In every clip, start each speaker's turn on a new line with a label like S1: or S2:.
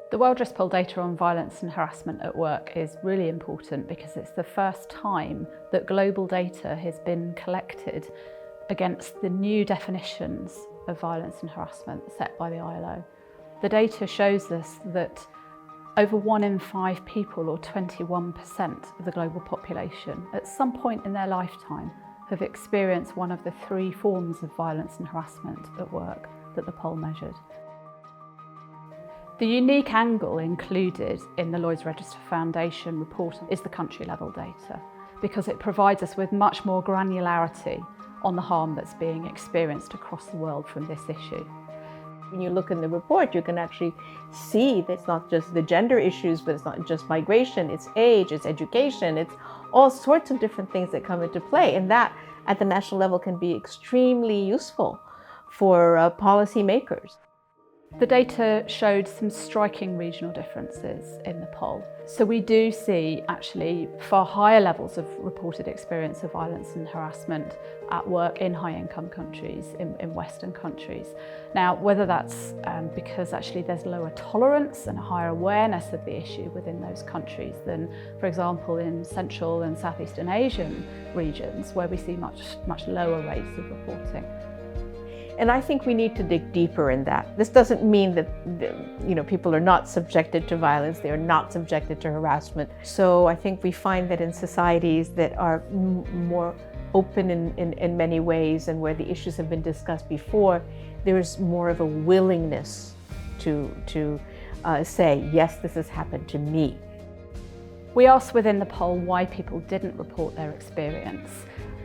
S1: The World Risk Poll data on violence and harassment at work is really important because it's the first time that global data has been collected against the new definitions of violence and harassment set by the ILO. The data shows us that over 1 in 5 people, or 21% of the global population, at some point in their lifetime have experienced one of the 3 forms of violence and harassment at work that the poll measured. The unique angle included in the Lloyd's Register Foundation report is the country level data, because it provides us with much more granularity on the harm that's being experienced across the world from this issue.
S2: When you look in the report, you can actually see that it's not just the gender issues, but it's not just migration, it's age, it's education, it's all sorts of different things that come into play. And that, at the national level, can be extremely useful for policymakers.
S1: The data showed some striking regional differences in the poll. So we do see actually far higher levels of reported experience of violence and harassment at work in high-income countries, in Western countries. Now, whether that's because actually there's lower tolerance and a higher awareness of the issue within those countries than, for example, in Central and Southeastern Asian regions, where we see much lower rates of reporting.
S2: And I think we need to dig deeper in that. This doesn't mean that people are not subjected to violence, they are not subjected to harassment. So I think we find that in societies that are more open in many ways and where the issues have been discussed before, there's more of a willingness to say, yes, this has happened to me.
S1: We asked within the poll why people didn't report their experience.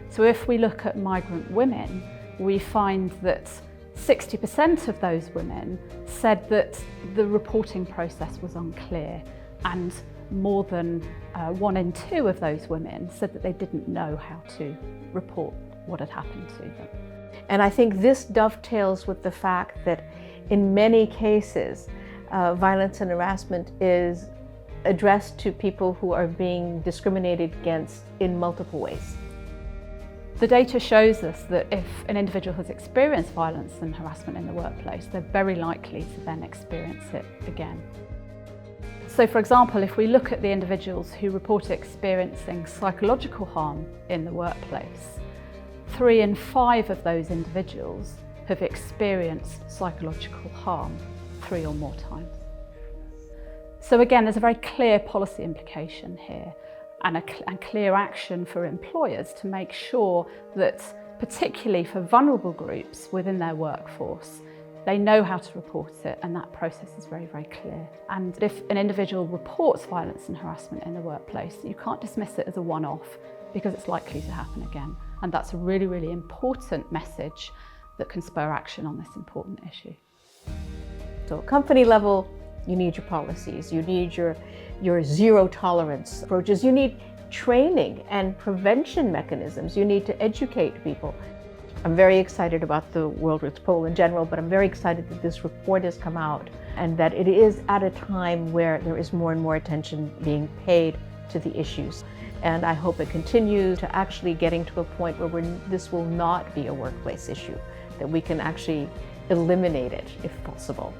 S1: So if we look at migrant women, we find that 60% of those women said that the reporting process was unclear, and more than 1 in 2 of those women said that they didn't know how to report what had happened to them.
S2: And I think this dovetails with the fact that in many cases, violence and harassment is addressed to people who are being discriminated against in multiple ways.
S1: The data shows us that if an individual has experienced violence and harassment in the workplace, they're very likely to then experience it again. So, for example, if we look at the individuals who report experiencing psychological harm in the workplace, 3 in 5 of those individuals have experienced psychological harm 3 or more times. So again, there's a very clear policy implication here, and clear action for employers to make sure that, particularly for vulnerable groups within their workforce, they know how to report it, and that process is very, very clear. And if an individual reports violence and harassment in the workplace, you can't dismiss it as a one-off, because it's likely to happen again. And that's a really, really important message that can spur action on this important issue.
S2: So at company level, you need your policies, you need your zero tolerance approaches, you need training and prevention mechanisms, you need to educate people. I'm very excited about the World Risk Poll in general, but I'm very excited that this report has come out and that it is at a time where there is more and more attention being paid to the issues. And I hope it continues to actually getting to a point where this will not be a workplace issue, that we can actually eliminate it if possible.